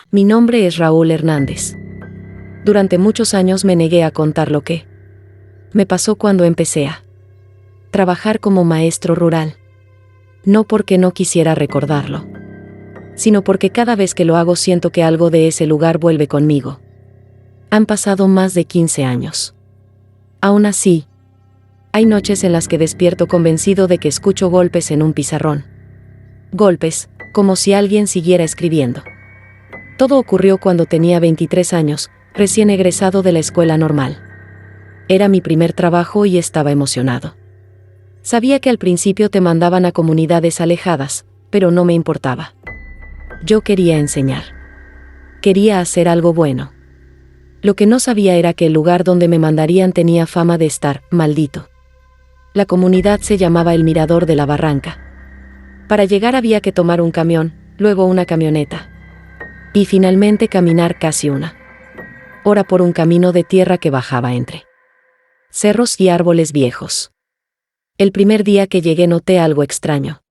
Mi nombre es Raúl Hernández. Durante muchos años me negué a contar lo que me pasó cuando empecé a trabajar como maestro rural. No porque no quisiera recordarlo, sino porque cada vez que lo hago siento que algo de ese lugar vuelve conmigo. Han pasado más de 15 años. Aún así, hay noches en las que despierto convencido de que escucho golpes en un pizarrón. Golpes, como si alguien siguiera escribiendo. Todo ocurrió cuando tenía 23 años, recién egresado de la escuela normal. Era mi primer trabajo y estaba emocionado. Sabía que al principio te mandaban a comunidades alejadas, pero no me importaba. Yo quería enseñar. Quería hacer algo bueno. Lo que no sabía era que el lugar donde me mandarían tenía fama de estar maldito. La comunidad se llamaba El Mirador de la Barranca. Para llegar había que tomar un camión, luego una camioneta. Y finalmente caminar casi una hora por un camino de tierra que bajaba entre cerros y árboles viejos. El primer día que llegué noté algo extraño.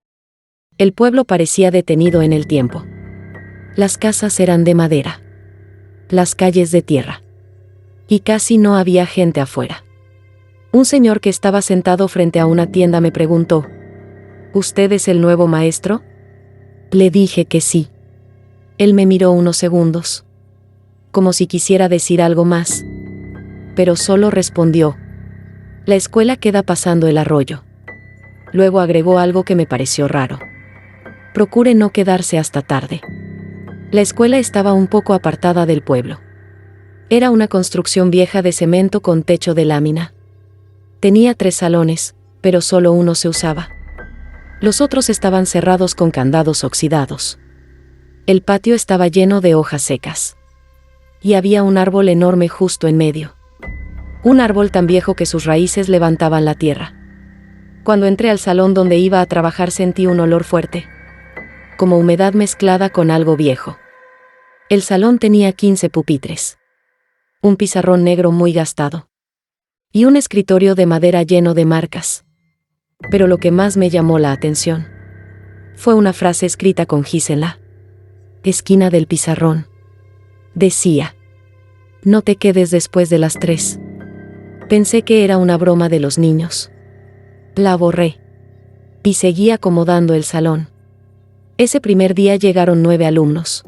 El pueblo parecía detenido en el tiempo. Las casas eran de madera. Las calles de tierra. Y casi no había gente afuera. Un señor que estaba sentado frente a una tienda me preguntó: ¿Usted es el nuevo maestro? Le dije que sí. Él me miró unos segundos, como si quisiera decir algo más, pero solo respondió: La escuela queda pasando el arroyo. Luego agregó algo que me pareció raro: procure no quedarse hasta tarde. La escuela estaba un poco apartada del pueblo. Era una construcción vieja de cemento con techo de lámina. Tenía 3 salones, pero solo uno se usaba. Los otros estaban cerrados con candados oxidados. El patio estaba lleno de hojas secas. Y había un árbol enorme justo en medio. Un árbol tan viejo que sus raíces levantaban la tierra. Cuando entré al salón donde iba a trabajar sentí un olor fuerte, como humedad mezclada con algo viejo. El salón tenía 15 pupitres. Un pizarrón negro muy gastado. Y un escritorio de madera lleno de marcas. Pero lo que más me llamó la atención fue una frase escrita con gis en la esquina del pizarrón. Decía: no te quedes después de las 3. Pensé que era una broma de los niños. La borré. Y seguí acomodando el salón. Ese primer día llegaron 9 alumnos.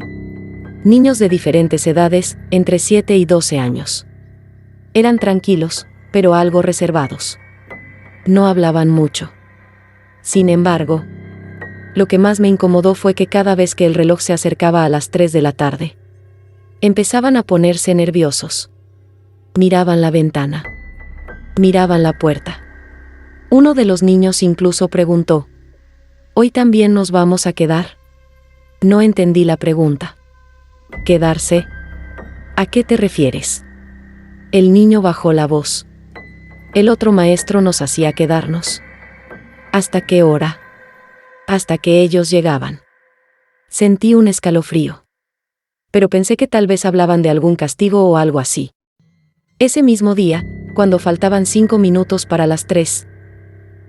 Niños de diferentes edades, entre 7 y 12 años. Eran tranquilos, pero algo reservados. No hablaban mucho. Sin embargo, lo que más me incomodó fue que cada vez que el reloj se acercaba a las 3 de la tarde, empezaban a ponerse nerviosos. Miraban la ventana. Miraban la puerta. Uno de los niños incluso preguntó: ¿Hoy también nos vamos a quedar? No entendí la pregunta. ¿Quedarse? ¿A qué te refieres? El niño bajó la voz. El otro maestro nos hacía quedarnos. ¿Hasta qué hora? Hasta que ellos llegaban. Sentí un escalofrío. Pero pensé que tal vez hablaban de algún castigo o algo así. Ese mismo día, cuando faltaban 5 minutos para las 3,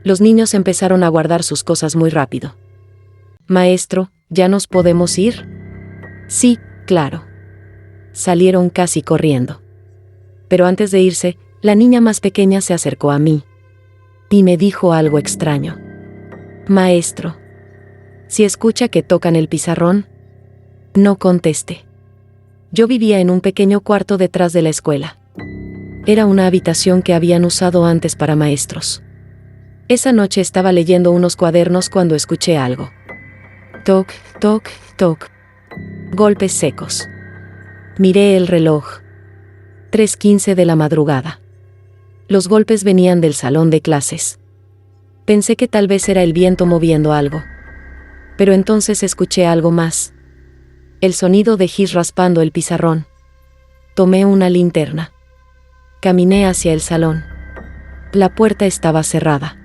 los niños empezaron a guardar sus cosas muy rápido. Maestro, ¿ya nos podemos ir? Sí, claro. Salieron casi corriendo. Pero antes de irse, la niña más pequeña se acercó a mí y me dijo algo extraño. Maestro, si escucha que tocan el pizarrón, no conteste. Yo vivía en un pequeño cuarto detrás de la escuela. Era una habitación que habían usado antes para maestros. Esa noche estaba leyendo unos cuadernos cuando escuché algo. Toc, toc, toc. Golpes secos. Miré el reloj. 3:15 de la madrugada. Los golpes venían del salón de clases. Pensé que tal vez era el viento moviendo algo. Pero entonces escuché algo más. El sonido de gis raspando el pizarrón. Tomé una linterna. Caminé hacia el salón. La puerta estaba cerrada.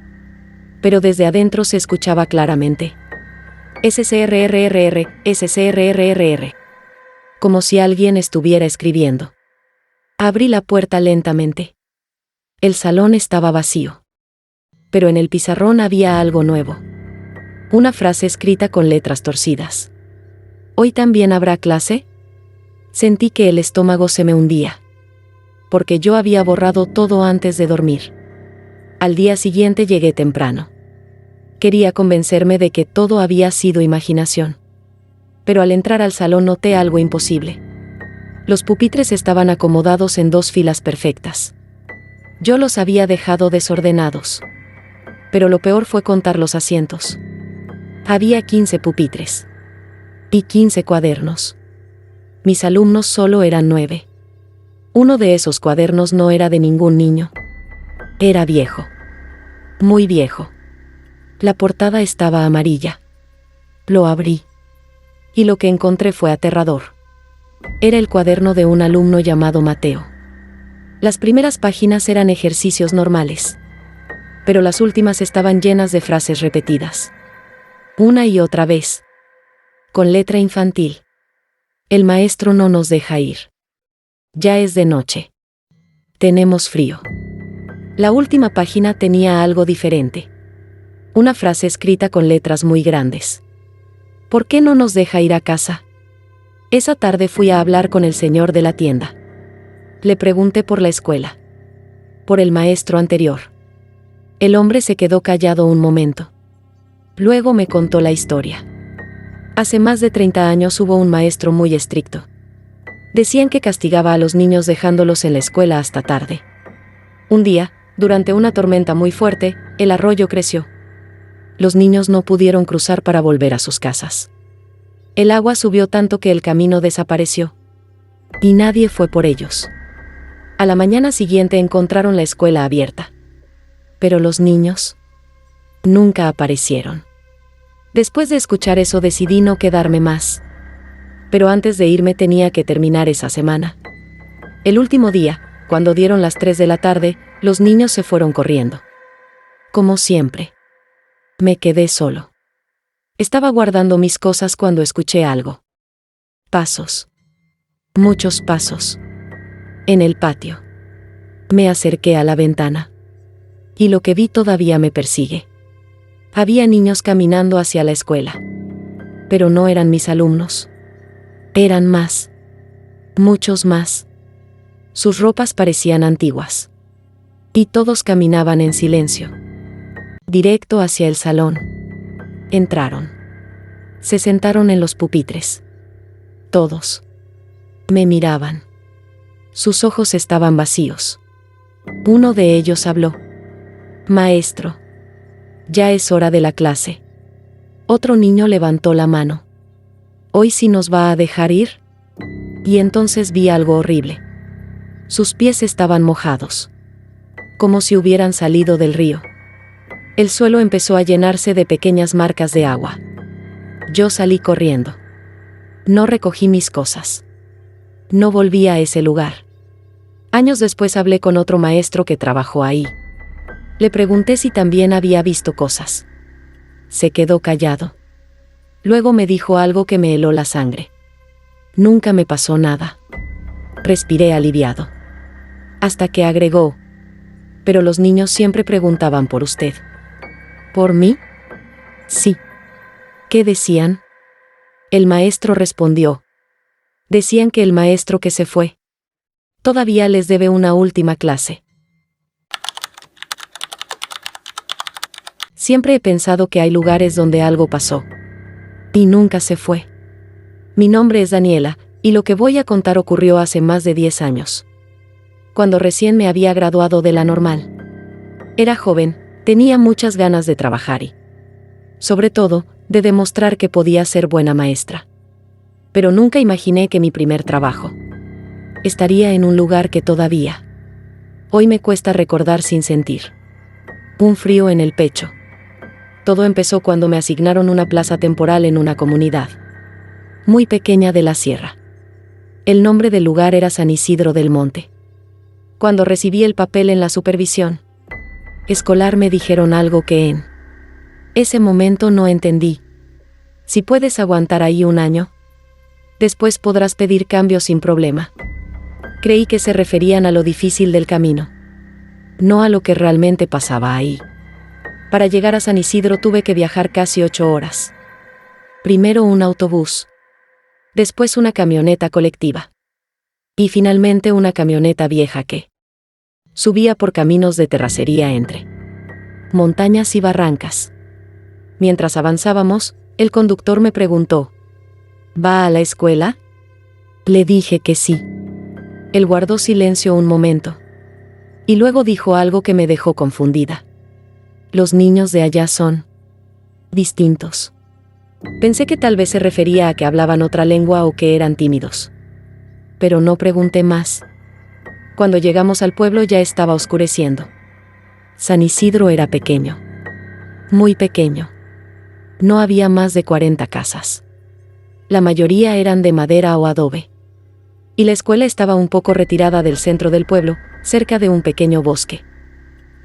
Pero desde adentro se escuchaba claramente: SCRRRR, SCRRRR. Como si alguien estuviera escribiendo. Abrí la puerta lentamente. El salón estaba vacío. Pero en el pizarrón había algo nuevo. Una frase escrita con letras torcidas. ¿Hoy también habrá clase? Sentí que el estómago se me hundía, porque yo había borrado todo antes de dormir. Al día siguiente llegué temprano. Quería convencerme de que todo había sido imaginación. Pero al entrar al salón noté algo imposible. Los pupitres estaban acomodados en 2 filas perfectas. Yo los había dejado desordenados. Pero lo peor fue contar los asientos. Había 15 pupitres. Y 15 cuadernos. Mis alumnos solo eran 9. Uno de esos cuadernos no era de ningún niño. Era viejo. Muy viejo. La portada estaba amarilla. Lo abrí. Y lo que encontré fue aterrador. Era el cuaderno de un alumno llamado Mateo. Las primeras páginas eran ejercicios normales, pero las últimas estaban llenas de frases repetidas. Una y otra vez. Con letra infantil. El maestro no nos deja ir. Ya es de noche. Tenemos frío. La última página tenía algo diferente. Una frase escrita con letras muy grandes. ¿Por qué no nos deja ir a casa? Esa tarde fui a hablar con el señor de la tienda. Le pregunté por la escuela. Por el maestro anterior. El hombre se quedó callado un momento. Luego me contó la historia. Hace más de 30 años hubo un maestro muy estricto. Decían que castigaba a los niños dejándolos en la escuela hasta tarde. Un día, durante una tormenta muy fuerte, el arroyo creció. Los niños no pudieron cruzar para volver a sus casas. El agua subió tanto que el camino desapareció. Y nadie fue por ellos. A la mañana siguiente encontraron la escuela abierta. Pero los niños nunca aparecieron. Después de escuchar eso decidí no quedarme más. Pero antes de irme tenía que terminar esa semana. El último día, cuando dieron las 3 de la tarde, los niños se fueron corriendo. Como siempre. Me quedé solo. Estaba guardando mis cosas cuando escuché algo. Pasos. Muchos pasos. En el patio. Me acerqué a la ventana. Y lo que vi todavía me persigue. Había niños caminando hacia la escuela. Pero no eran mis alumnos. Eran más. Muchos más. Sus ropas parecían antiguas. Y todos caminaban en silencio. Directo hacia el salón. Entraron. Se sentaron en los pupitres. Todos. Me miraban. Sus ojos estaban vacíos. Uno de ellos habló. Maestro. Ya es hora de la clase. Otro niño levantó la mano. ¿Hoy sí nos va a dejar ir? Y entonces vi algo horrible. Sus pies estaban mojados. Como si hubieran salido del río. El suelo empezó a llenarse de pequeñas marcas de agua. Yo salí corriendo. No recogí mis cosas. No volví a ese lugar. Años después hablé con otro maestro que trabajó ahí. Le pregunté si también había visto cosas. Se quedó callado. Luego me dijo algo que me heló la sangre. Nunca me pasó nada. Respiré aliviado. Hasta que agregó. Pero los niños siempre preguntaban por usted. ¿Por mí? Sí. ¿Qué decían? El maestro respondió. Decían que el maestro que se fue todavía les debe una última clase. Siempre he pensado que hay lugares donde algo pasó. Y nunca se fue. Mi nombre es Daniela, y lo que voy a contar ocurrió hace más de 10 años. Cuando recién me había graduado de la normal. Era joven, tenía muchas ganas de trabajar y, sobre todo, de demostrar que podía ser buena maestra. Pero nunca imaginé que mi primer trabajo estaría en un lugar que todavía hoy me cuesta recordar sin sentir un frío en el pecho. Todo empezó cuando me asignaron una plaza temporal en una comunidad muy pequeña de la sierra. El nombre del lugar era San Isidro del Monte. Cuando recibí el papel en la supervisión escolar me dijeron algo que en ese momento no entendí. Si puedes aguantar ahí un año, después podrás pedir cambio sin problema. Creí que se referían a lo difícil del camino, no a lo que realmente pasaba ahí. Para llegar a San Isidro tuve que viajar casi 8 horas. Primero un autobús. Después una camioneta colectiva. Y finalmente una camioneta vieja que subía por caminos de terracería entre montañas y barrancas. Mientras avanzábamos, el conductor me preguntó: ¿va a la escuela? Le dije que sí. Él guardó silencio un momento. Y luego dijo algo que me dejó confundida. Los niños de allá son distintos. Pensé que tal vez se refería a que hablaban otra lengua o que eran tímidos. Pero no pregunté más. Cuando llegamos al pueblo ya estaba oscureciendo. San Isidro era pequeño. Muy pequeño. No había más de 40 casas. La mayoría eran de madera o adobe. Y la escuela estaba un poco retirada del centro del pueblo, cerca de un pequeño bosque.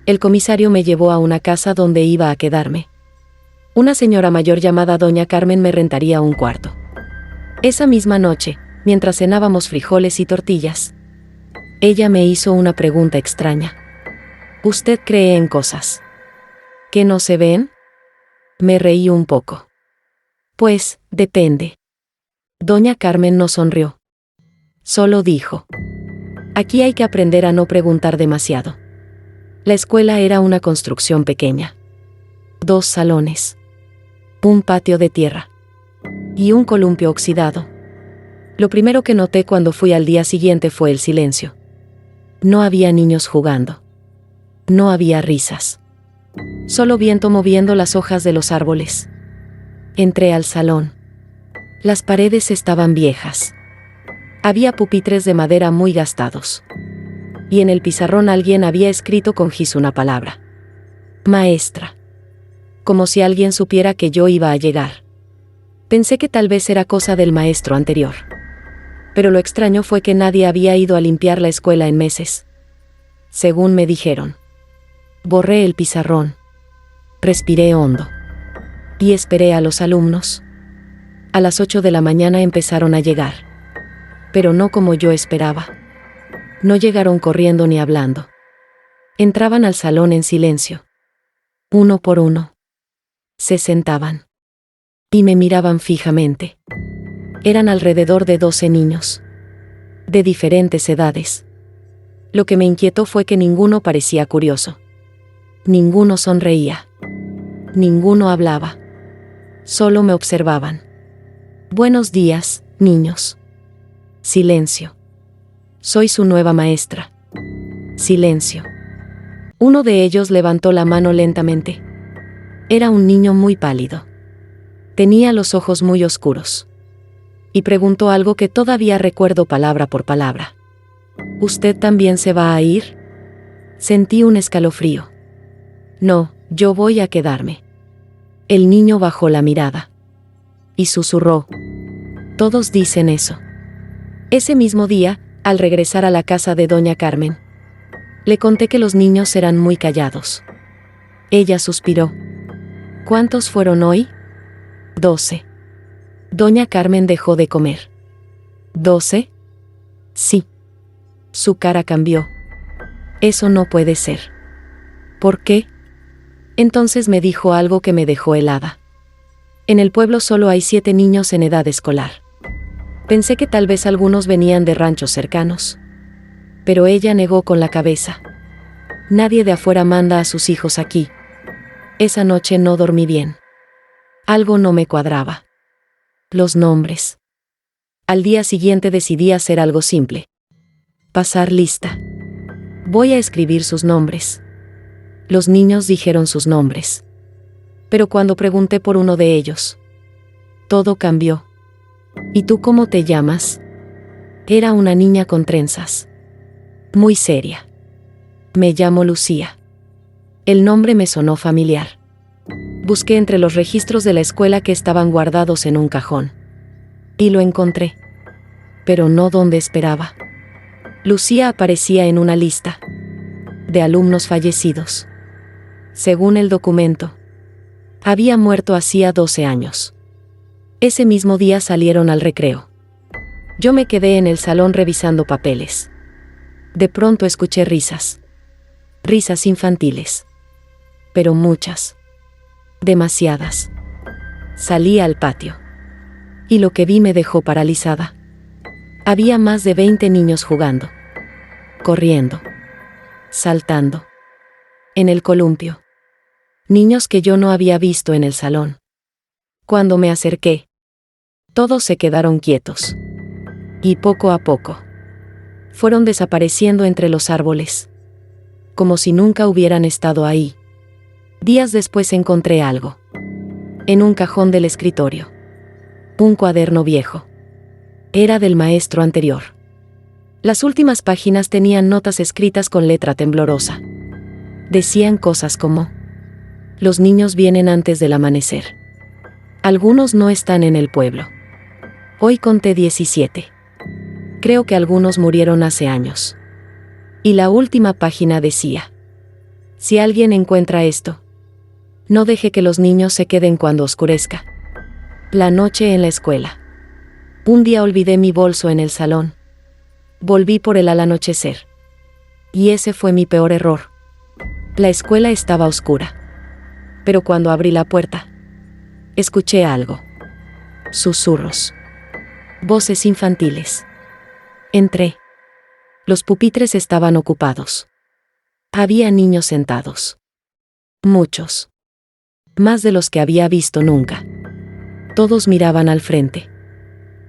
El comisario me llevó a una casa donde iba a quedarme. Una señora mayor llamada Doña Carmen me rentaría un cuarto. Esa misma noche, mientras cenábamos frijoles y tortillas, ella me hizo una pregunta extraña. ¿Usted cree en cosas que no se ven? Me reí un poco. Pues, depende. Doña Carmen no sonrió. Solo dijo: aquí hay que aprender a no preguntar demasiado. La escuela era una construcción pequeña. 2 salones. Un patio de tierra. Y un columpio oxidado. Lo primero que noté cuando fui al día siguiente fue el silencio. No había niños jugando. No había risas. Solo viento moviendo las hojas de los árboles. Entré al salón. Las paredes estaban viejas. Había pupitres de madera muy gastados. Y en el pizarrón alguien había escrito con gis una palabra: maestra. Como si alguien supiera que yo iba a llegar. Pensé que tal vez era cosa del maestro anterior. Pero lo extraño fue que nadie había ido a limpiar la escuela en meses. Según me dijeron. Borré el pizarrón. Respiré hondo. Y esperé a los alumnos. A las 8 de la mañana empezaron a llegar. Pero no como yo esperaba. No llegaron corriendo ni hablando. Entraban al salón en silencio. Uno por uno. Se sentaban. Y me miraban fijamente. Eran alrededor de 12 niños. De diferentes edades. Lo que me inquietó fue que ninguno parecía curioso. Ninguno sonreía. Ninguno hablaba. Solo me observaban. Buenos días, niños. Silencio. Soy su nueva maestra. Silencio. Uno de ellos levantó la mano lentamente. Era un niño muy pálido. Tenía los ojos muy oscuros. Y preguntó algo que todavía recuerdo palabra por palabra. ¿Usted también se va a ir? Sentí un escalofrío. No, yo voy a quedarme. El niño bajó la mirada. Y susurró. Todos dicen eso. Ese mismo día, al regresar a la casa de Doña Carmen, le conté que los niños eran muy callados. Ella suspiró. ¿Cuántos fueron hoy? 12. Doña Carmen dejó de comer. ¿12? Sí. Su cara cambió. Eso no puede ser. ¿Por qué? Entonces me dijo algo que me dejó helada. En el pueblo solo hay 7 niños en edad escolar. Pensé que tal vez algunos venían de ranchos cercanos. Pero ella negó con la cabeza. Nadie de afuera manda a sus hijos aquí. Esa noche no dormí bien. Algo no me cuadraba. Los nombres. Al día siguiente decidí hacer algo simple. Pasar lista. Voy a escribir sus nombres. Los niños dijeron sus nombres. Pero cuando pregunté por uno de ellos, todo cambió. ¿Y tú cómo te llamas? Era una niña con trenzas. Muy seria. Me llamo Lucía. El nombre me sonó familiar. Busqué entre los registros de la escuela que estaban guardados en un cajón. Y lo encontré. Pero no donde esperaba. Lucía aparecía en una lista de alumnos fallecidos. Según el documento, había muerto hacía 12 años. Ese mismo día salieron al recreo. Yo me quedé en el salón revisando papeles. De pronto escuché risas. Risas infantiles. Pero muchas. Demasiadas. Salí al patio. Y lo que vi me dejó paralizada. Había más de 20 niños jugando, corriendo, saltando, en el columpio. Niños que yo no había visto en el salón. Cuando me acerqué, todos se quedaron quietos. Y poco a poco, fueron desapareciendo entre los árboles, como si nunca hubieran estado ahí. Días después encontré algo. En un cajón del escritorio. Un cuaderno viejo. Era del maestro anterior. Las últimas páginas tenían notas escritas con letra temblorosa. Decían cosas como: los niños vienen antes del amanecer. Algunos no están en el pueblo. Hoy conté 17. Creo que algunos murieron hace años. Y la última página decía: si alguien encuentra esto, no deje que los niños se queden cuando oscurezca. La noche en la escuela. Un día olvidé mi bolso en el salón. Volví por él al anochecer. Y ese fue mi peor error. La escuela estaba oscura. Pero cuando abrí la puerta, escuché algo. Susurros. Voces infantiles. Entré. Los pupitres estaban ocupados. Había niños sentados. Muchos. Más de los que había visto nunca. Todos miraban al frente.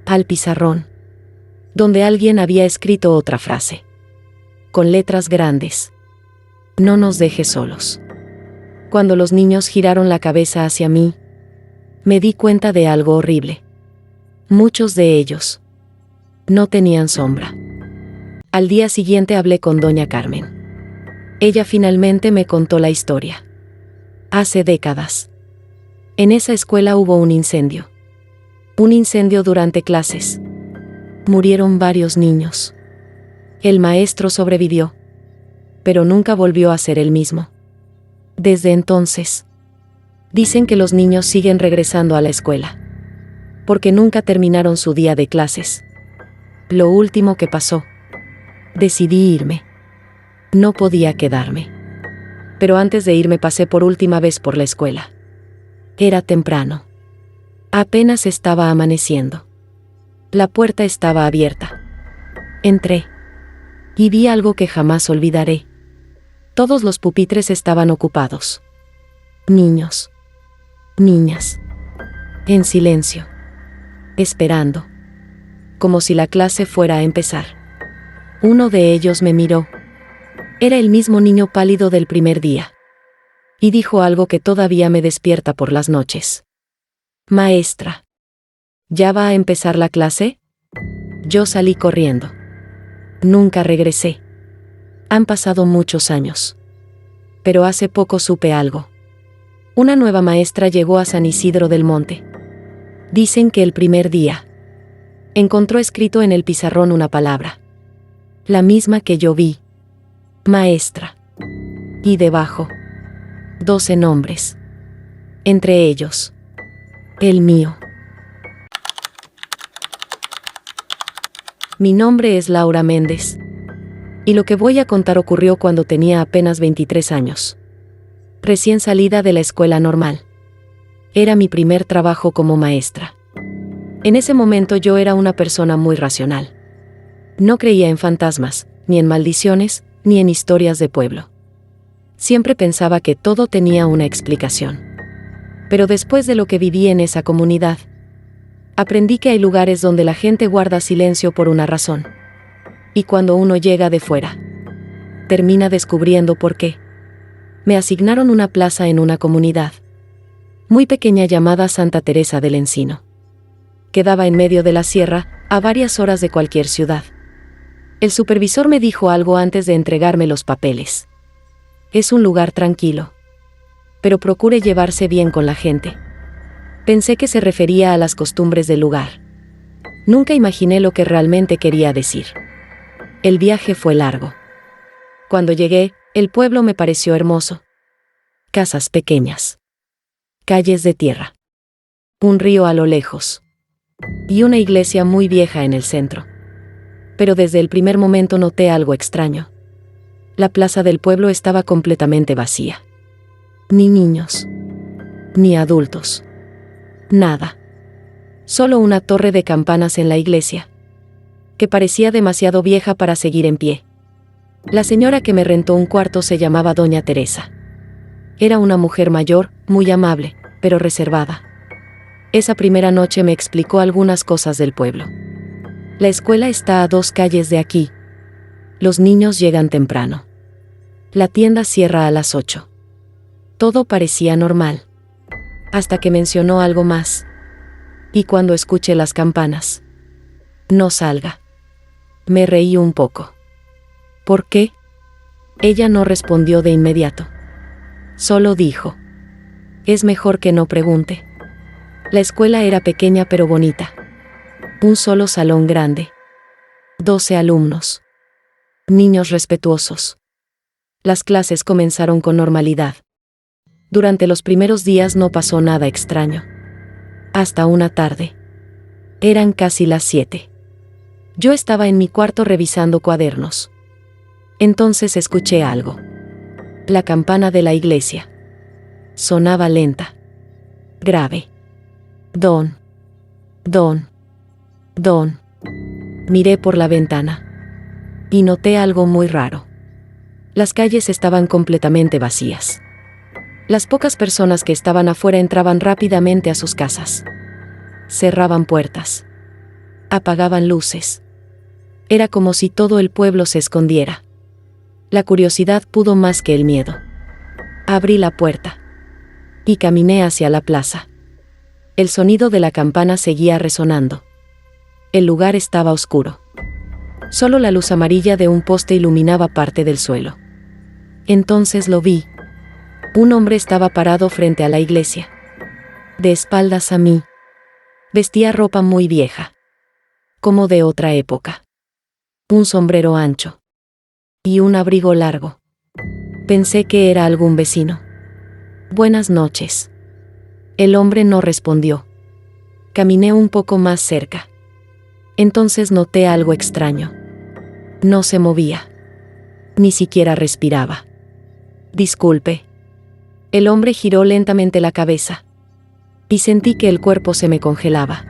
Al pizarrón. Donde alguien había escrito otra frase. Con letras grandes. No nos dejes solos. Cuando los niños giraron la cabeza hacia mí, me di cuenta de algo horrible. Muchos de ellos no tenían sombra. Al día siguiente hablé con doña Carmen. Ella finalmente me contó la historia. Hace décadas, en esa escuela hubo un incendio. Un incendio durante clases. Murieron varios niños. El maestro sobrevivió, pero nunca volvió a ser el mismo. Desde entonces, dicen que los niños siguen regresando a la escuela, porque nunca terminaron su día de clases. Lo último que pasó, decidí irme. No podía quedarme. Pero antes de irme pasé por última vez por la escuela. Era temprano. Apenas estaba amaneciendo. La puerta estaba abierta. Entré. Y vi algo que jamás olvidaré. Todos los pupitres estaban ocupados. Niños. Niñas. En silencio. Esperando. Como si la clase fuera a empezar. Uno de ellos me miró. Era el mismo niño pálido del primer día. Y dijo algo que todavía me despierta por las noches. Maestra. ¿Ya va a empezar la clase? Yo salí corriendo. Nunca regresé. Han pasado muchos años. Pero hace poco supe algo. Una nueva maestra llegó a San Isidro del Monte. Dicen que el primer día encontró escrito en el pizarrón una palabra. La misma que yo vi. Maestra. Y debajo, 12 nombres. Entre ellos, el mío. Mi nombre es Laura Méndez. Y lo que voy a contar ocurrió cuando tenía apenas 23 años. Recién salida de la escuela normal. Era mi primer trabajo como maestra. En ese momento yo era una persona muy racional. No creía en fantasmas, ni en maldiciones, ni en historias de pueblo. Siempre pensaba que todo tenía una explicación. Pero después de lo que viví en esa comunidad, aprendí que hay lugares donde la gente guarda silencio por una razón. Y cuando uno llega de fuera, termina descubriendo por qué. Me asignaron una plaza en una comunidad muy pequeña llamada Santa Teresa del Encino. Quedaba en medio de la sierra, a varias horas de cualquier ciudad. El supervisor me dijo algo antes de entregarme los papeles. Es un lugar tranquilo, pero procure llevarse bien con la gente. Pensé que se refería a las costumbres del lugar. Nunca imaginé lo que realmente quería decir. El viaje fue largo. Cuando llegué, el pueblo me pareció hermoso. Casas pequeñas. Calles de tierra. Un río a lo lejos. Y una iglesia muy vieja en el centro. Pero desde el primer momento noté algo extraño. La plaza del pueblo estaba completamente vacía. Ni niños. Ni adultos. Nada. Solo una torre de campanas en la iglesia, que parecía demasiado vieja para seguir en pie. La señora que me rentó un cuarto se llamaba Doña Teresa. Era una mujer mayor, muy amable, pero reservada. Esa primera noche me explicó algunas cosas del pueblo. La escuela está a 2 calles de aquí. Los niños llegan temprano. La tienda cierra a las 8. Todo parecía normal. Hasta que mencionó algo más. Y cuando escuche las campanas, no salga. Me reí un poco. ¿Por qué? Ella no respondió de inmediato. Solo dijo: es mejor que no pregunte. La escuela era pequeña pero bonita. Un solo salón grande. 12 alumnos. Niños respetuosos. Las clases comenzaron con normalidad. Durante los primeros días no pasó nada extraño. Hasta una tarde. Eran casi las 7. Yo estaba en mi cuarto revisando cuadernos. Entonces escuché algo. La campana de la iglesia. Sonaba lenta. Grave. Don. Don. Don. Miré por la ventana. Y noté algo muy raro. Las calles estaban completamente vacías. Las pocas personas que estaban afuera entraban rápidamente a sus casas. Cerraban puertas. Apagaban luces. Era como si todo el pueblo se escondiera. La curiosidad pudo más que el miedo. Abrí la puerta. Y caminé hacia la plaza. El sonido de la campana seguía resonando. El lugar estaba oscuro. Solo la luz amarilla de un poste iluminaba parte del suelo. Entonces lo vi. Un hombre estaba parado frente a la iglesia. De espaldas a mí. Vestía ropa muy vieja. Como de otra época. Un sombrero ancho. Y un abrigo largo. Pensé que era algún vecino. Buenas noches. El hombre no respondió. Caminé un poco más cerca. Entonces noté algo extraño. No se movía. Ni siquiera respiraba. Disculpe. El hombre giró lentamente la cabeza. Y sentí que el cuerpo se me congelaba.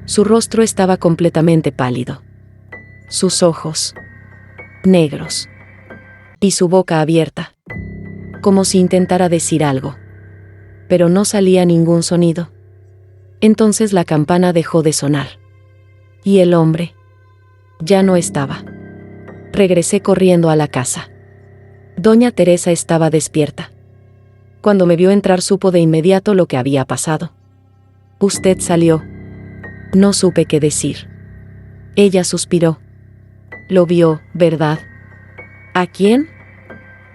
Su rostro estaba completamente pálido. Sus ojos. Negros. Y su boca abierta. Como si intentara decir algo. Pero no salía ningún sonido. Entonces la campana dejó de sonar. Y el hombre ya no estaba. Regresé corriendo a la casa. Doña Teresa estaba despierta. Cuando me vio entrar supo de inmediato lo que había pasado. Usted salió. No supe qué decir. Ella suspiró. Lo vio, ¿verdad? ¿A quién?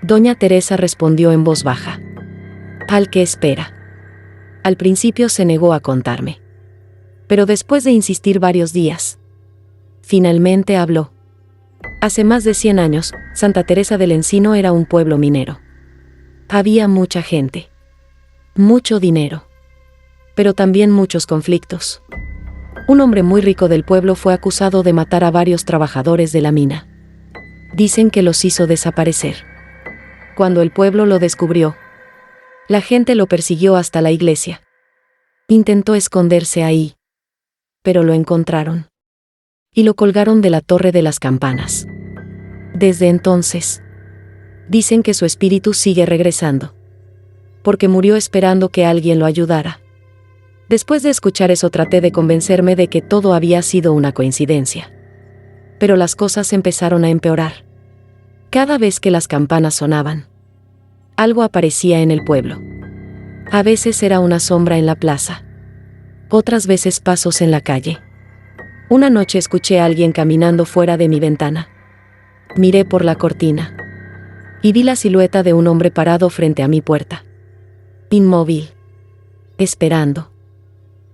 Doña Teresa respondió en voz baja. Al que espera. Al principio se negó a contarme. Pero después de insistir varios días, finalmente habló. Hace más de 100 años, Santa Teresa del Encino era un pueblo minero. Había mucha gente. Mucho dinero. Pero también muchos conflictos. Un hombre muy rico del pueblo fue acusado de matar a varios trabajadores de la mina. Dicen que los hizo desaparecer. Cuando el pueblo lo descubrió, la gente lo persiguió hasta la iglesia. Intentó esconderse ahí. Pero lo encontraron. Y lo colgaron de la torre de las campanas. Desde entonces, dicen que su espíritu sigue regresando. Porque murió esperando que alguien lo ayudara. Después de escuchar eso traté de convencerme de que todo había sido una coincidencia. Pero las cosas empezaron a empeorar. Cada vez que las campanas sonaban, algo aparecía en el pueblo. A veces era una sombra en la plaza. Otras veces pasos en la calle. Una noche escuché a alguien caminando fuera de mi ventana. Miré por la cortina. Y vi la silueta de un hombre parado frente a mi puerta. Inmóvil. Esperando.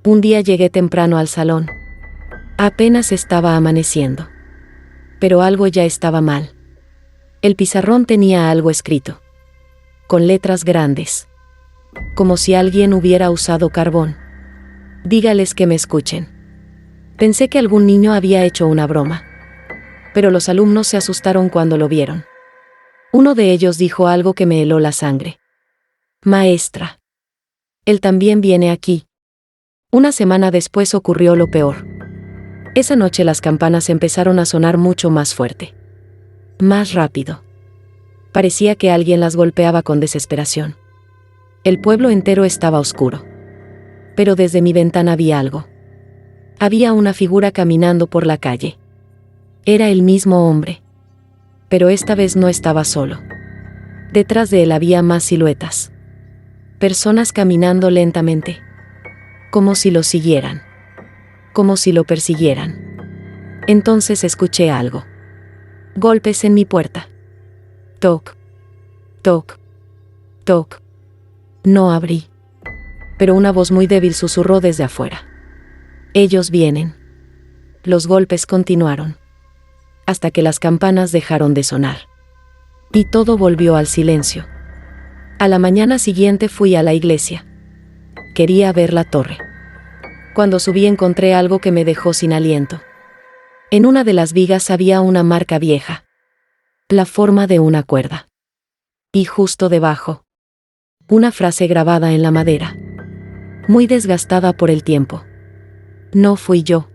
Un día llegué temprano al salón. Apenas estaba amaneciendo. Pero algo ya estaba mal. El pizarrón tenía algo escrito. Con letras grandes. Como si alguien hubiera usado carbón. Dígales que me escuchen. Pensé que algún niño había hecho una broma. Pero los alumnos se asustaron cuando lo vieron. Uno de ellos dijo algo que me heló la sangre. Maestra. Él también viene aquí. Una semana después ocurrió lo peor. Esa noche las campanas empezaron a sonar mucho más fuerte. Más rápido. Parecía que alguien las golpeaba con desesperación. El pueblo entero estaba oscuro. Pero desde mi ventana vi algo. Había una figura caminando por la calle. Era el mismo hombre. Pero esta vez no estaba solo. Detrás de él había más siluetas. Personas caminando lentamente. Como si lo siguieran. Como si lo persiguieran. Entonces escuché algo. Golpes en mi puerta. Toc. Toc. Toc. No abrí. Pero una voz muy débil susurró desde afuera. Ellos vienen. Los golpes continuaron. Hasta que las campanas dejaron de sonar. Y todo volvió al silencio. A la mañana siguiente fui a la iglesia. Quería ver la torre. Cuando subí encontré algo que me dejó sin aliento. En una de las vigas había una marca vieja. La forma de una cuerda. Y justo debajo, una frase grabada en la madera. Muy desgastada por el tiempo. No fui yo.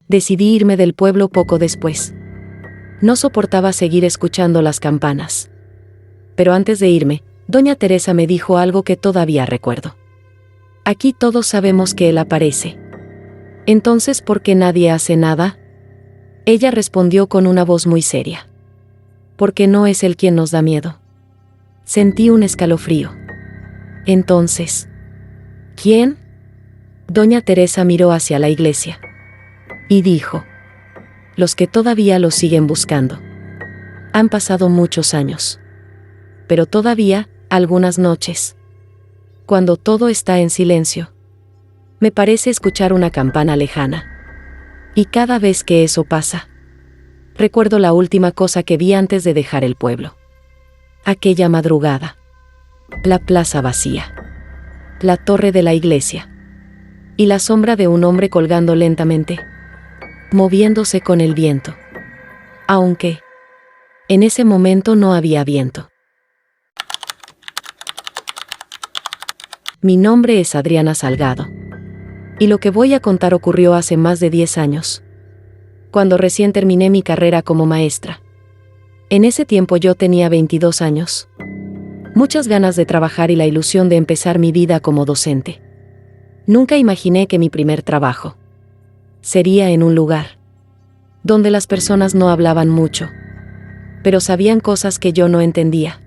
Decidí irme del pueblo poco después. No soportaba seguir escuchando las campanas. Pero antes de irme, doña Teresa me dijo algo que todavía recuerdo. Aquí todos sabemos que él aparece. Entonces, ¿por qué nadie hace nada? Ella respondió con una voz muy seria. Porque no es él quien nos da miedo. Sentí un escalofrío. Entonces, ¿quién? Doña Teresa miró hacia la iglesia. Y dijo: los que todavía lo siguen buscando. Han pasado muchos años. Pero todavía, algunas noches, cuando todo está en silencio, me parece escuchar una campana lejana. Y cada vez que eso pasa, recuerdo la última cosa que vi antes de dejar el pueblo. Aquella madrugada. La plaza vacía. La torre de la iglesia. Y la sombra de un hombre colgando lentamente, moviéndose con el viento. Aunque en ese momento no había viento. Mi nombre es Adriana Salgado. Y lo que voy a contar ocurrió hace más de 10 años. Cuando recién terminé mi carrera como maestra. En ese tiempo yo tenía 22 años. Muchas ganas de trabajar y la ilusión de empezar mi vida como docente. Nunca imaginé que mi primer trabajo sería en un lugar donde las personas no hablaban mucho, pero sabían cosas que yo no entendía.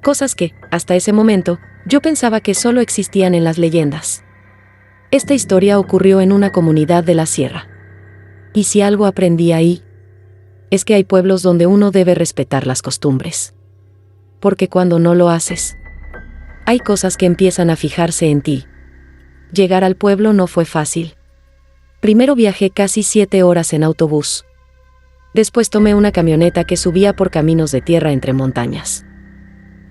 Cosas que, hasta ese momento, yo pensaba que solo existían en las leyendas. Esta historia ocurrió en una comunidad de la sierra. Y si algo aprendí ahí, es que hay pueblos donde uno debe respetar las costumbres. Porque cuando no lo haces, hay cosas que empiezan a fijarse en ti. Llegar al pueblo no fue fácil. Primero viajé casi 7 horas en autobús. Después tomé una camioneta que subía por caminos de tierra entre montañas.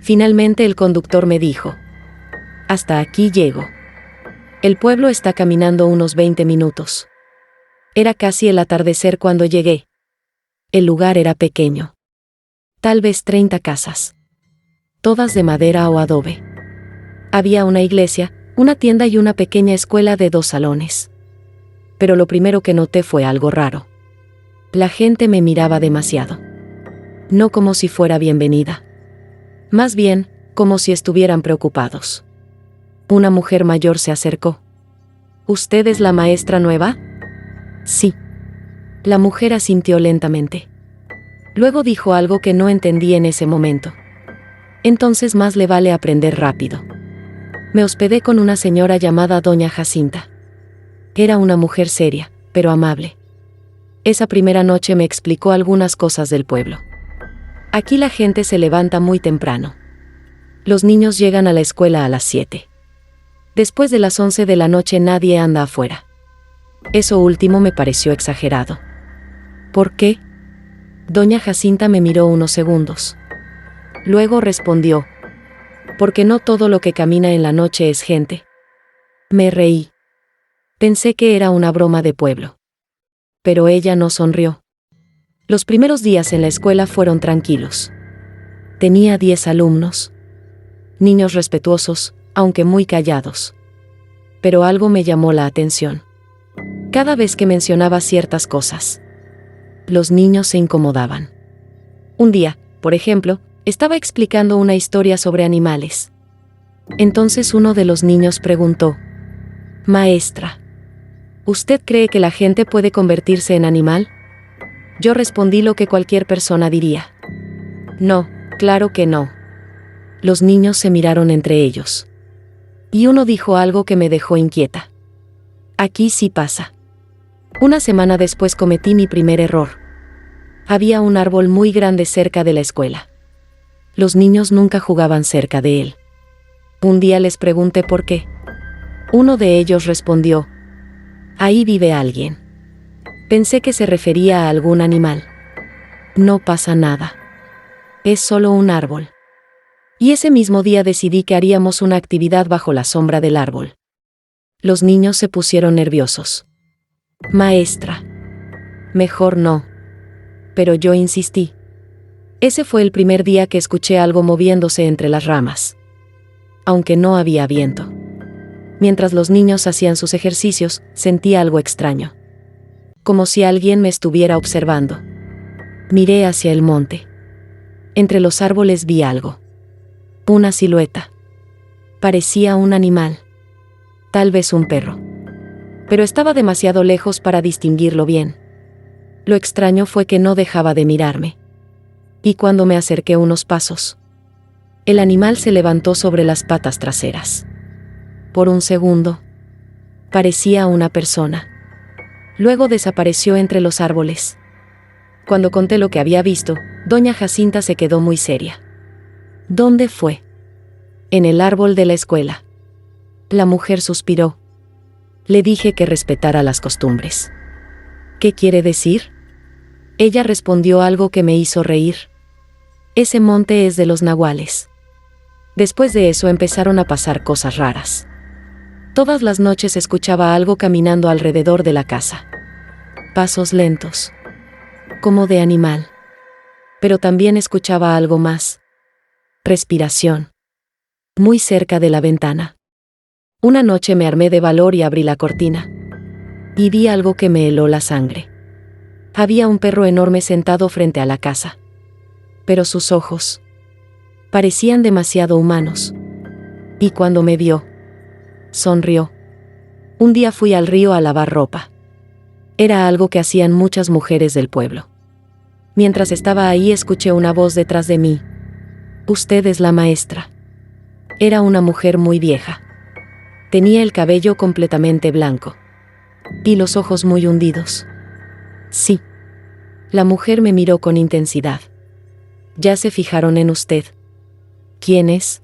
Finalmente el conductor me dijo: hasta aquí llego. El pueblo está caminando unos 20 minutos. Era casi el atardecer cuando llegué. El lugar era pequeño. Tal vez 30 casas. Todas de madera o adobe. Había una iglesia, una tienda y una pequeña escuela de 2 salones. Pero lo primero que noté fue algo raro. La gente me miraba demasiado. No como si fuera bienvenida. Más bien, como si estuvieran preocupados. Una mujer mayor se acercó. ¿Usted es la maestra nueva? Sí. La mujer asintió lentamente. Luego dijo algo que no entendí en ese momento. Entonces más le vale aprender rápido. Me hospedé con una señora llamada Doña Jacinta. Era una mujer seria, pero amable. Esa primera noche me explicó algunas cosas del pueblo. Aquí la gente se levanta muy temprano. Los niños llegan a la escuela a las 7. Después de las 11 de la noche nadie anda afuera. Eso último me pareció exagerado. ¿Por qué? Doña Jacinta me miró unos segundos. Luego respondió: porque no todo lo que camina en la noche es gente. Me reí. Pensé que era una broma de pueblo. Pero ella no sonrió. Los primeros días en la escuela fueron tranquilos. Tenía 10 alumnos. Niños respetuosos, aunque muy callados. Pero algo me llamó la atención. cada vez que mencionaba ciertas cosas. Los niños se incomodaban. Un día, por ejemplo, estaba explicando una historia sobre animales. Entonces uno de los niños preguntó: «Maestra, ¿usted cree que la gente puede convertirse en animal?». Yo respondí lo que cualquier persona diría: «No, claro que no». Los niños se miraron entre ellos. Y uno dijo algo que me dejó inquieta. «Aquí sí pasa». Una semana después cometí mi primer error. Había un árbol muy grande cerca de la escuela. Los niños nunca jugaban cerca de él. Un día les pregunté por qué. Uno de ellos respondió: «Ahí vive alguien». Pensé que se refería a algún animal. No pasa nada. Es solo un árbol. Y ese mismo día decidí que haríamos una actividad bajo la sombra del árbol. Los niños se pusieron nerviosos. «Maestra, mejor no». Pero yo insistí. Ese fue el primer día que escuché algo moviéndose entre las ramas. Aunque no había viento. Mientras los niños hacían sus ejercicios, sentí algo extraño. Como si alguien me estuviera observando. Miré hacia el monte. Entre los árboles vi algo. Una silueta. Parecía un animal. Tal vez un perro. Pero estaba demasiado lejos para distinguirlo bien. Lo extraño fue que no dejaba de mirarme. Y cuando me acerqué unos pasos, el animal se levantó sobre las patas traseras. Por un segundo, parecía una persona. Luego desapareció entre los árboles. Cuando conté lo que había visto, doña Jacinta se quedó muy seria. «¿Dónde fue?» «En el árbol de la escuela». La mujer suspiró. Le dije que respetara las costumbres. «¿Qué quiere decir?». Ella respondió algo que me hizo reír. «Ese monte es de los nahuales». Después de eso empezaron a pasar cosas raras. Todas las noches escuchaba algo caminando alrededor de la casa. Pasos lentos. Como de animal. Pero también escuchaba algo más. Respiración. Muy cerca de la ventana. Una noche me armé de valor y abrí la cortina. Y vi algo que me heló la sangre. Había un perro enorme sentado frente a la casa. Pero sus ojos parecían demasiado humanos. Y cuando me vio, sonrió. Un día fui al río a lavar ropa. Era algo que hacían muchas mujeres del pueblo. Mientras estaba ahí escuché una voz detrás de mí. «Usted es la maestra». Era una mujer muy vieja. Tenía el cabello completamente blanco. Y los ojos muy hundidos. «Sí». La mujer me miró con intensidad. «¿Ya se fijaron en usted?». «¿Quién es?».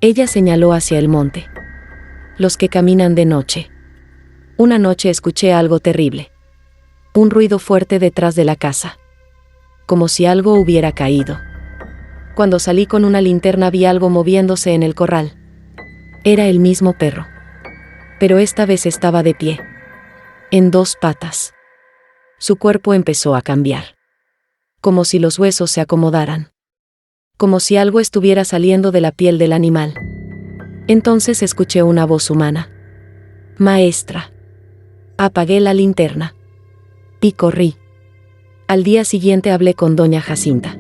Ella señaló hacia el monte. «Los que caminan de noche». Una noche escuché algo terrible. Un ruido fuerte detrás de la casa. Como si algo hubiera caído. Cuando salí con una linterna vi algo moviéndose en el corral. Era el mismo perro. Pero esta vez estaba de pie. En dos patas. Su cuerpo empezó a cambiar. Como si los huesos se acomodaran. Como si algo estuviera saliendo de la piel del animal. Entonces escuché una voz humana. «Maestra». Apagué la linterna. Y corrí. Al día siguiente hablé con doña Jacinta.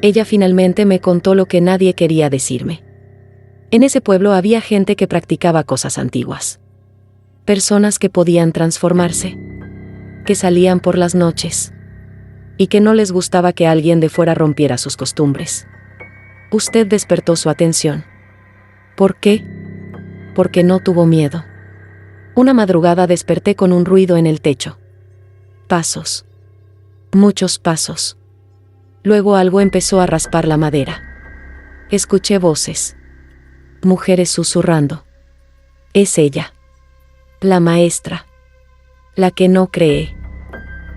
Ella finalmente me contó lo que nadie quería decirme. En ese pueblo había gente que practicaba cosas antiguas. Personas que podían transformarse. Que salían por las noches. Y que no les gustaba que alguien de fuera rompiera sus costumbres. Usted despertó su atención. ¿Por qué? Porque no tuvo miedo. Una madrugada desperté con un ruido en el techo. Pasos. Muchos pasos. Luego algo empezó a raspar la madera. Escuché voces. Mujeres susurrando. Es ella. La maestra. La que no cree.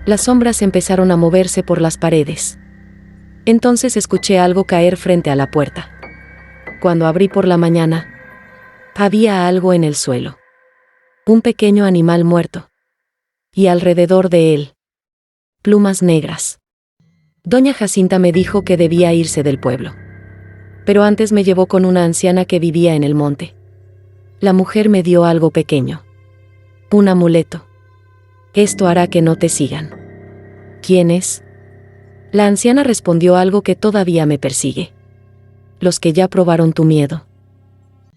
Las sombras empezaron a moverse por las paredes. Entonces escuché algo caer frente a la puerta. Cuando abrí por la mañana, había algo en el suelo. Un pequeño animal muerto. Y alrededor de él, plumas negras. Doña Jacinta me dijo que debía irse del pueblo. Pero antes me llevó con una anciana que vivía en el monte. La mujer me dio algo pequeño. Un amuleto. Esto hará que no te sigan. ¿Quién es? La anciana respondió algo que todavía me persigue. Los que ya probaron tu miedo.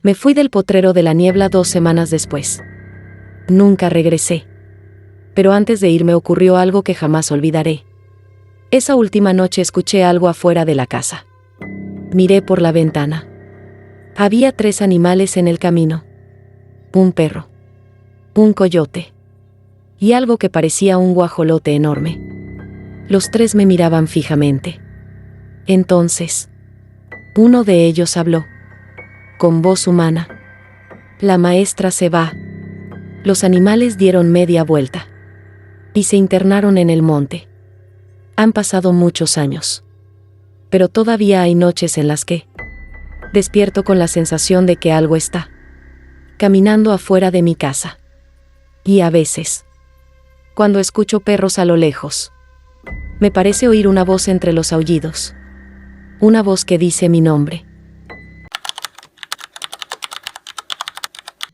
Me fui del potrero de la niebla 2 semanas después. Nunca regresé. Pero antes de irme ocurrió algo que jamás olvidaré. Esa última noche escuché algo afuera de la casa. Miré por la ventana. Había 3 animales en el camino. Un perro. Un coyote. Y algo que parecía un guajolote enorme. Los 3 me miraban fijamente. Entonces, uno de ellos habló. Con voz humana. La maestra se va. Los animales dieron media vuelta. Y se internaron en el monte. Han pasado muchos años. Pero todavía hay noches en las que despierto con la sensación de que algo está caminando afuera de mi casa. Y a veces, cuando escucho perros a lo lejos, me parece oír una voz entre los aullidos. Una voz que dice mi nombre.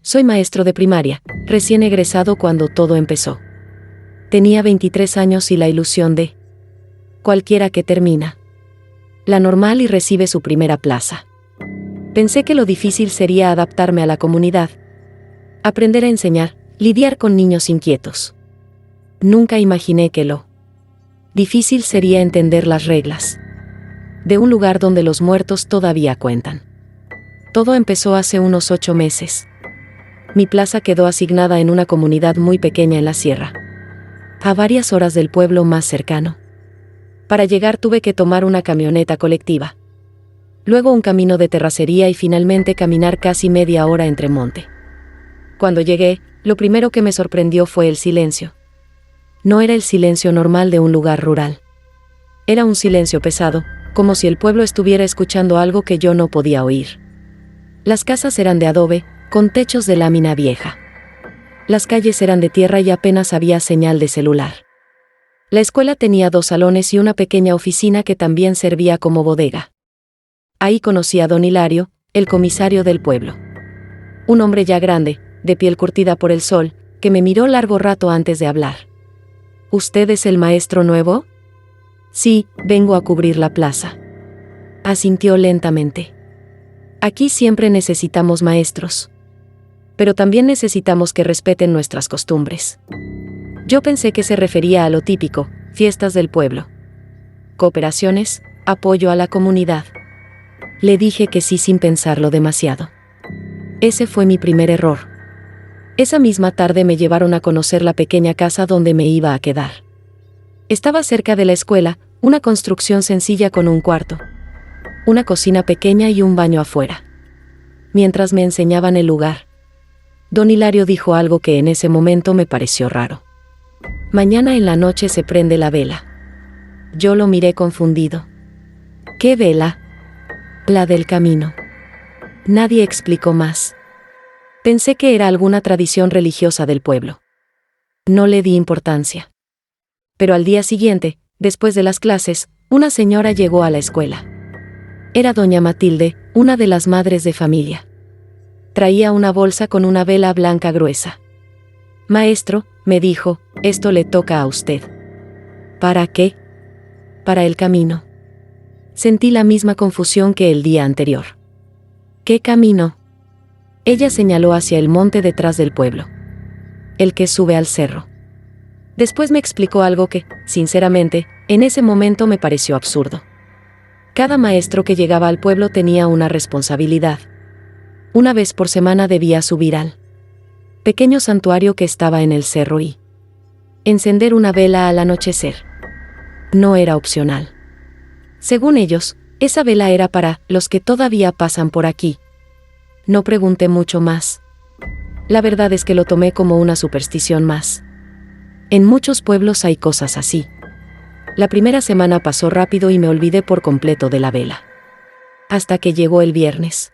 Soy maestro de primaria, recién egresado cuando todo empezó. Tenía 23 años y la ilusión de cualquiera que termina la normal y recibe su primera plaza. Pensé que lo difícil sería adaptarme a la comunidad, aprender a enseñar, lidiar con niños inquietos. Nunca imaginé que lo difícil sería entender las reglas de un lugar donde los muertos todavía cuentan. Todo empezó hace unos 8 meses. Mi plaza quedó asignada en una comunidad muy pequeña en la sierra, a varias horas del pueblo más cercano. Para llegar tuve que tomar una camioneta colectiva, luego un camino de terracería y finalmente caminar casi media hora entre monte. Cuando llegué, lo primero que me sorprendió fue el silencio. No era el silencio normal de un lugar rural. Era un silencio pesado, como si el pueblo estuviera escuchando algo que yo no podía oír. Las casas eran de adobe, con techos de lámina vieja. Las calles eran de tierra y apenas había señal de celular. La escuela tenía 2 salones y una pequeña oficina que también servía como bodega. Ahí conocí a don Hilario, el comisario del pueblo. Un hombre ya grande, de piel curtida por el sol, que me miró largo rato antes de hablar. ¿Usted es el maestro nuevo? Sí, vengo a cubrir la plaza. Asintió lentamente. Aquí siempre necesitamos maestros. Pero también necesitamos que respeten nuestras costumbres. Yo pensé que se refería a lo típico, fiestas del pueblo. Cooperaciones, apoyo a la comunidad. Le dije que sí sin pensarlo demasiado. Ese fue mi primer error. Esa misma tarde me llevaron a conocer la pequeña casa donde me iba a quedar. Estaba cerca de la escuela, una construcción sencilla con un cuarto, una cocina pequeña y un baño afuera. Mientras me enseñaban el lugar, don Hilario dijo algo que en ese momento me pareció raro. Mañana en la noche se prende la vela. Yo lo miré confundido. ¿Qué vela? La del camino. Nadie explicó más. Pensé que era alguna tradición religiosa del pueblo. No le di importancia. Pero al día siguiente, después de las clases, una señora llegó a la escuela. Era doña Matilde, una de las madres de familia. Traía una bolsa con una vela blanca gruesa. Maestro, me dijo, esto le toca a usted. ¿Para qué? Para el camino. Sentí la misma confusión que el día anterior. ¿Qué camino? Ella señaló hacia el monte detrás del pueblo. El que sube al cerro. Después me explicó algo que, sinceramente, en ese momento me pareció absurdo. Cada maestro que llegaba al pueblo tenía una responsabilidad. Una vez por semana debía subir al pequeño santuario que estaba en el cerro y encender una vela al anochecer. No era opcional. Según ellos, esa vela era para los que todavía pasan por aquí. No pregunté mucho más. La verdad es que lo tomé como una superstición más. En muchos pueblos hay cosas así. La primera semana pasó rápido y me olvidé por completo de la vela. Hasta que llegó el viernes.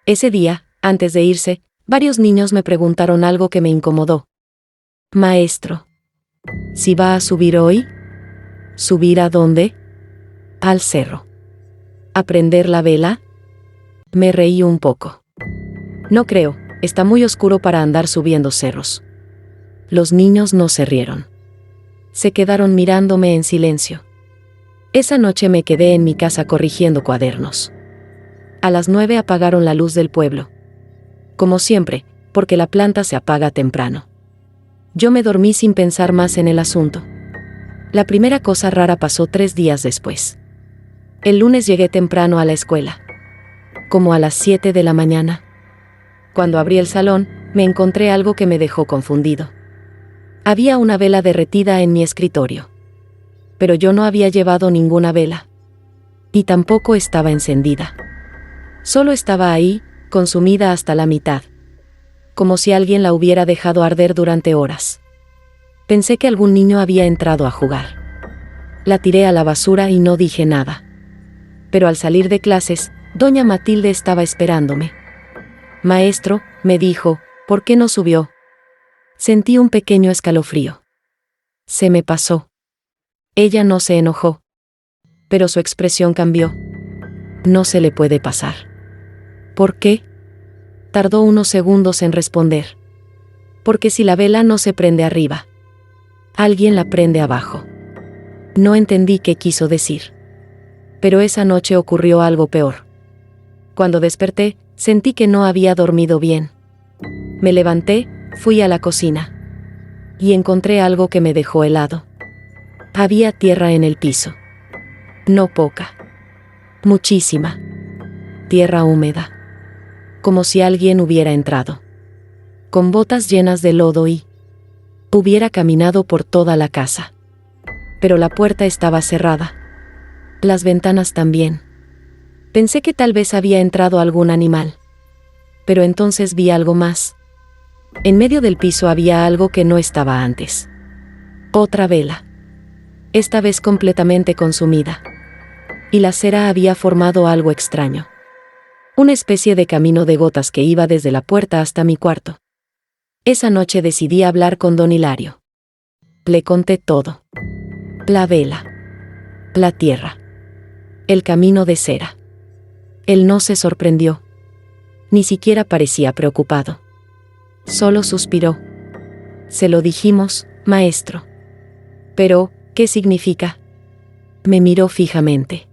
Ese día, antes de irse, varios niños me preguntaron algo que me incomodó. Maestro, ¿si va a subir hoy? ¿Subir a dónde? Al cerro. ¿A prender la vela? Me reí un poco. No creo, está muy oscuro para andar subiendo cerros. Los niños no se rieron. Se quedaron mirándome en silencio. Esa noche me quedé en mi casa corrigiendo cuadernos. A las 9 apagaron la luz del pueblo. Como siempre, porque la planta se apaga temprano. Yo me dormí sin pensar más en el asunto. La primera cosa rara pasó 3 días después. El lunes llegué temprano a la escuela. Como a las 7 de la mañana. Cuando abrí el salón, me encontré algo que me dejó confundido. Había una vela derretida en mi escritorio. Pero yo no había llevado ninguna vela. Y tampoco estaba encendida. Solo estaba ahí, consumida hasta la mitad. Como si alguien la hubiera dejado arder durante horas. Pensé que algún niño había entrado a jugar. La tiré a la basura y no dije nada. Pero al salir de clases, doña Matilde estaba esperándome. Maestro, me dijo, ¿por qué no subió? Sentí un pequeño escalofrío. Se me pasó. Ella no se enojó. Pero su expresión cambió. No se le puede pasar. ¿Por qué? Tardó unos segundos en responder. Porque si la vela no se prende arriba, alguien la prende abajo. No entendí qué quiso decir. Pero esa noche ocurrió algo peor. Cuando desperté, sentí que no había dormido bien. Me levanté, fui a la cocina. Y encontré algo que me dejó helado. Había tierra en el piso. No poca. Muchísima. Tierra húmeda. Como si alguien hubiera entrado. Con botas llenas de lodo y hubiera caminado por toda la casa. Pero la puerta estaba cerrada. Las ventanas también. Pensé que tal vez había entrado algún animal. Pero entonces vi algo más. En medio del piso había algo que no estaba antes. Otra vela. Esta vez completamente consumida. Y la cera había formado algo extraño. Una especie de camino de gotas que iba desde la puerta hasta mi cuarto. Esa noche decidí hablar con don Hilario. Le conté todo. La vela. La tierra. El camino de cera. Él no se sorprendió. Ni siquiera parecía preocupado. Solo suspiró. Se lo dijimos, maestro. Pero, ¿qué significa? Me miró fijamente.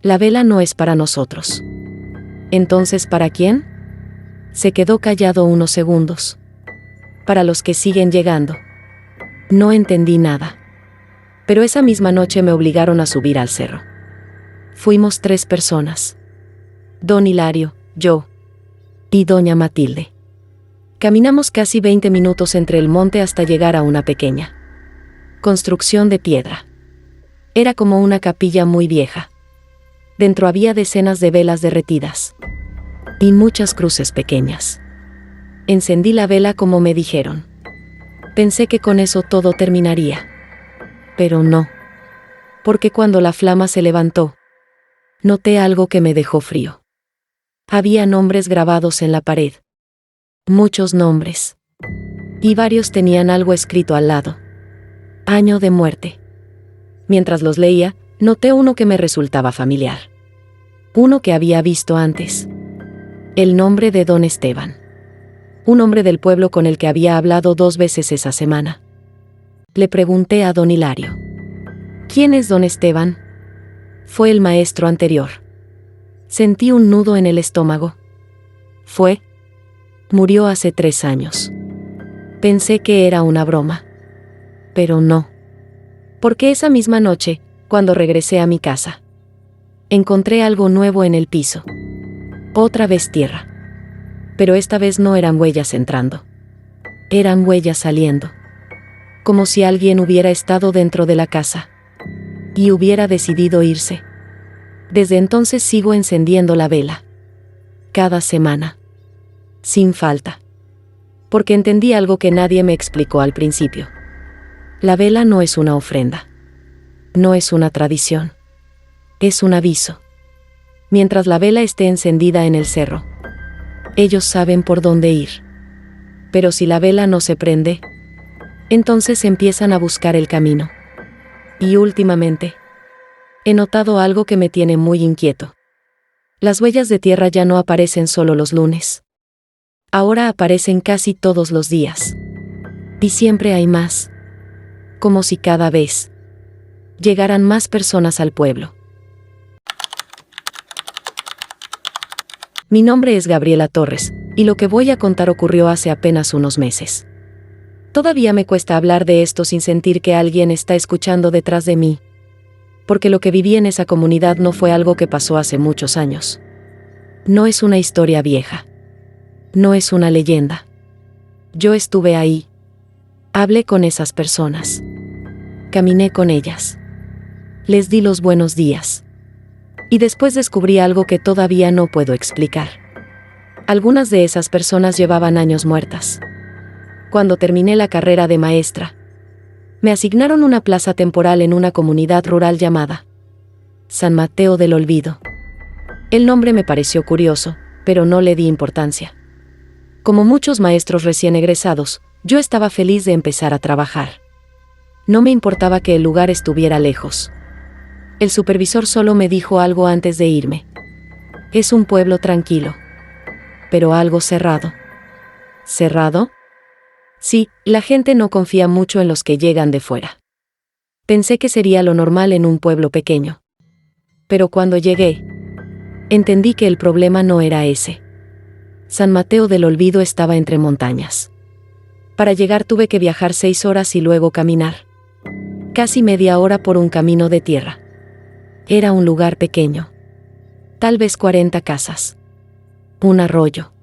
La vela no es para nosotros. ¿Entonces para quién? Se quedó callado unos segundos. Para los que siguen llegando. No entendí nada. Pero esa misma noche me obligaron a subir al cerro. Fuimos 3 personas. Don Hilario, yo y doña Matilde. Caminamos casi 20 minutos entre el monte hasta llegar a una pequeña construcción de piedra. Era como una capilla muy vieja. Dentro había decenas de velas derretidas. Y muchas cruces pequeñas. Encendí la vela como me dijeron. Pensé que con eso todo terminaría. Pero no. Porque cuando la flama se levantó, noté algo que me dejó frío. Había nombres grabados en la pared. Muchos nombres. Y varios tenían algo escrito al lado. Año de muerte. Mientras los leía, noté uno que me resultaba familiar. Uno que había visto antes. El nombre de don Esteban. Un hombre del pueblo con el que había hablado 2 veces esa semana. Le pregunté a don Hilario. ¿Quién es don Esteban? Fue el maestro anterior. Sentí un nudo en el estómago. Murió hace 3 años. Pensé que era una broma. Pero no. Porque esa misma noche, cuando regresé a mi casa, encontré algo nuevo en el piso. Otra vez tierra. Pero esta vez no eran huellas entrando. Eran huellas saliendo. Como si alguien hubiera estado dentro de la casa. Y hubiera decidido irse. Desde entonces sigo encendiendo la vela. Cada semana. Sin falta. Porque entendí algo que nadie me explicó al principio. La vela no es una ofrenda. No es una tradición. Es un aviso. Mientras la vela esté encendida en el cerro, ellos saben por dónde ir. Pero si la vela no se prende, entonces empiezan a buscar el camino. Y últimamente, he notado algo que me tiene muy inquieto. Las huellas de tierra ya no aparecen solo los lunes. Ahora aparecen casi todos los días. Y siempre hay más. Como si cada vez llegaran más personas al pueblo. Mi nombre es Gabriela Torres, y lo que voy a contar ocurrió hace apenas unos meses. Todavía me cuesta hablar de esto sin sentir que alguien está escuchando detrás de mí, porque lo que viví en esa comunidad no fue algo que pasó hace muchos años. No es una historia vieja. No es una leyenda. Yo estuve ahí. Hablé con esas personas. Caminé con ellas. Les di los buenos días. Y después descubrí algo que todavía no puedo explicar. Algunas de esas personas llevaban años muertas. Cuando terminé la carrera de maestra, me asignaron una plaza temporal en una comunidad rural llamada San Mateo del Olvido. El nombre me pareció curioso, pero no le di importancia. Como muchos maestros recién egresados, yo estaba feliz de empezar a trabajar. No me importaba que el lugar estuviera lejos. El supervisor solo me dijo algo antes de irme. Es un pueblo tranquilo, pero algo cerrado. ¿Cerrado? Sí, la gente no confía mucho en los que llegan de fuera. Pensé que sería lo normal en un pueblo pequeño. Pero cuando llegué, entendí que el problema no era ese. San Mateo del Olvido estaba entre montañas. Para llegar tuve que viajar 6 horas y luego caminar. Casi media hora por un camino de tierra. Era un lugar pequeño. Tal vez 40 casas. Un arroyo.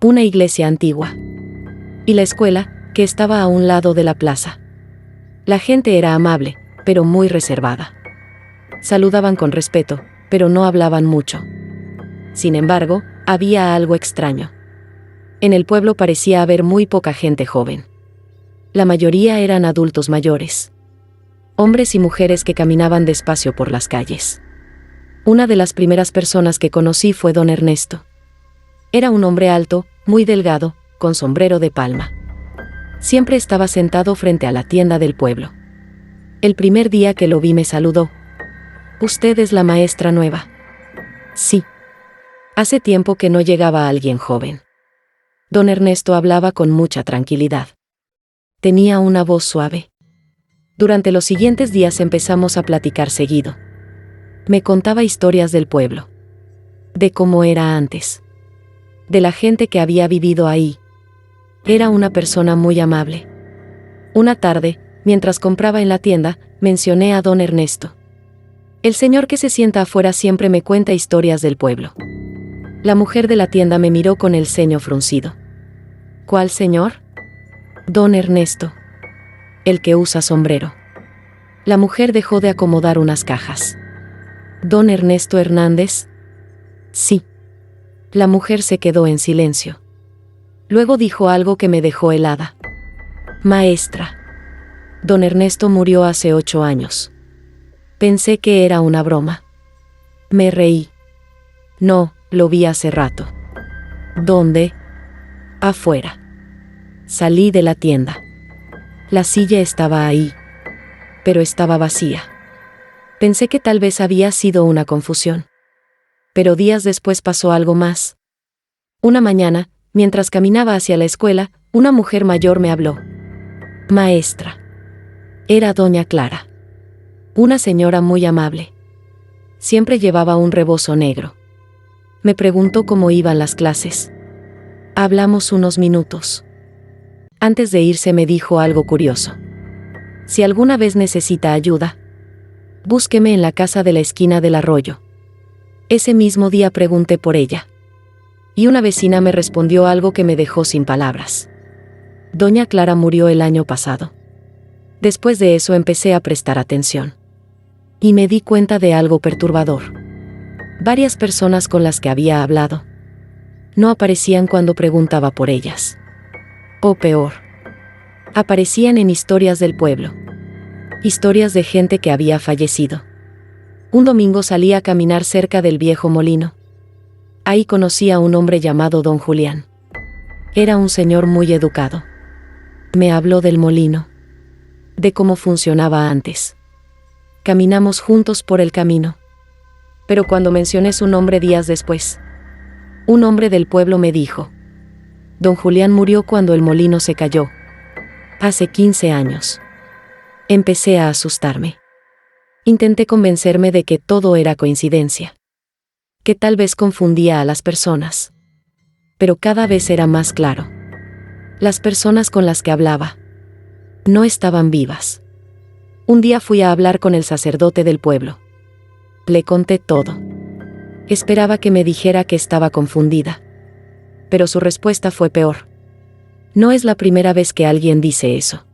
Una iglesia antigua. Y la escuela, que estaba a un lado de la plaza. La gente era amable, pero muy reservada. Saludaban con respeto, pero no hablaban mucho. Sin embargo, había algo extraño. En el pueblo parecía haber muy poca gente joven. La mayoría eran adultos mayores. Hombres y mujeres que caminaban despacio por las calles. Una de las primeras personas que conocí fue don Ernesto. Era un hombre alto, muy delgado, con sombrero de palma. Siempre estaba sentado frente a la tienda del pueblo. El primer día que lo vi me saludó. «¿Usted es la maestra nueva?» «Sí». Hace tiempo que no llegaba alguien joven. Don Ernesto hablaba con mucha tranquilidad. Tenía una voz suave. Durante los siguientes días empezamos a platicar seguido. Me contaba historias del pueblo. De cómo era antes. De la gente que había vivido ahí. Era una persona muy amable. Una tarde, mientras compraba en la tienda, mencioné a don Ernesto. El señor que se sienta afuera siempre me cuenta historias del pueblo. La mujer de la tienda me miró con el ceño fruncido. ¿Cuál señor? Don Ernesto. El que usa sombrero. La mujer dejó de acomodar unas cajas. ¿Don Ernesto Hernández? Sí. La mujer se quedó en silencio. Luego dijo algo que me dejó helada. Maestra. Don Ernesto murió hace 8 años. Pensé que era una broma. Me reí. No, lo vi hace rato. ¿Dónde? Afuera. Salí de la tienda. La silla estaba ahí, pero estaba vacía. Pensé que tal vez había sido una confusión. Pero días después pasó algo más. Una mañana, mientras caminaba hacia la escuela, una mujer mayor me habló. Maestra. Era doña Clara. Una señora muy amable. Siempre llevaba un rebozo negro. Me preguntó cómo iban las clases. Hablamos unos minutos. Antes de irse me dijo algo curioso. Si alguna vez necesita ayuda, búsqueme en la casa de la esquina del arroyo. Ese mismo día pregunté por ella. Y una vecina me respondió algo que me dejó sin palabras. Doña Clara murió el año pasado. Después de eso empecé a prestar atención. Y me di cuenta de algo perturbador. Varias personas con las que había hablado no aparecían cuando preguntaba por ellas. O peor, aparecían en historias del pueblo. Historias de gente que había fallecido. Un domingo salí a caminar cerca del viejo molino. Ahí conocí a un hombre llamado don Julián. Era un señor muy educado. Me habló del molino. De cómo funcionaba antes. Caminamos juntos por el camino. Pero cuando mencioné su nombre días después, un hombre del pueblo me dijo: Don Julián murió cuando el molino se cayó. Hace 15 años. Empecé a asustarme. Intenté convencerme de que todo era coincidencia. Que tal vez confundía a las personas. Pero cada vez era más claro. Las personas con las que hablaba no estaban vivas. Un día fui a hablar con el sacerdote del pueblo. Le conté todo. Esperaba que me dijera que estaba confundida. Pero su respuesta fue peor. No es la primera vez que alguien dice eso.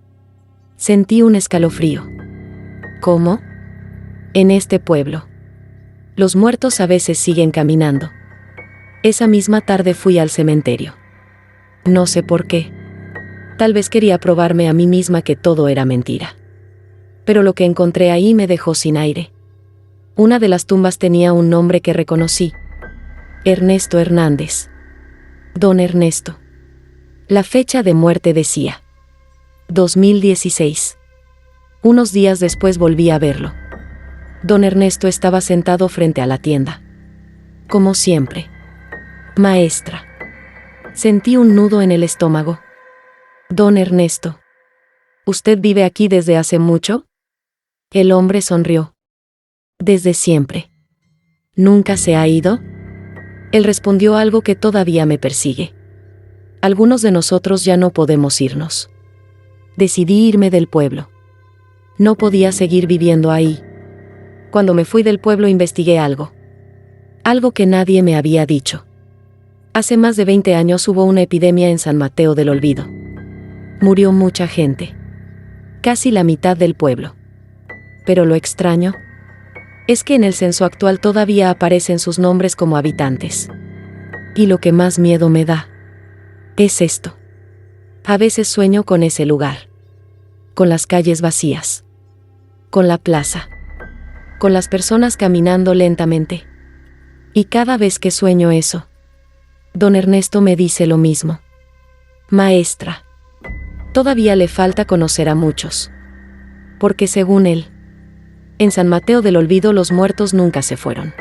Sentí un escalofrío. ¿Cómo? En este pueblo. Los muertos a veces siguen caminando. Esa misma tarde fui al cementerio. No sé por qué. Tal vez quería probarme a mí misma que todo era mentira. Pero lo que encontré ahí me dejó sin aire. Una de las tumbas tenía un nombre que reconocí. Ernesto Hernández. Don Ernesto. La fecha de muerte decía 2016. Unos días después volví a verlo. Don Ernesto estaba sentado frente a la tienda. Como siempre. Maestra. Sentí un nudo en el estómago. Don Ernesto. ¿Usted vive aquí desde hace mucho? El hombre sonrió. Desde siempre. ¿Nunca se ha ido? Él respondió algo que todavía me persigue. Algunos de nosotros ya no podemos irnos. Decidí irme del pueblo. No podía seguir viviendo ahí. Cuando me fui del pueblo investigué algo. Algo que nadie me había dicho. Hace más de 20 años hubo una epidemia en San Mateo del Olvido. Murió mucha gente. Casi la mitad del pueblo. Pero lo extraño es que en el censo actual todavía aparecen sus nombres como habitantes. Y lo que más miedo me da es esto. A veces sueño con ese lugar. Con las calles vacías. Con la plaza. Con las personas caminando lentamente. Y cada vez que sueño eso, don Ernesto me dice lo mismo. Maestra. Todavía le falta conocer a muchos. Porque según él, en San Mateo del Olvido los muertos nunca se fueron.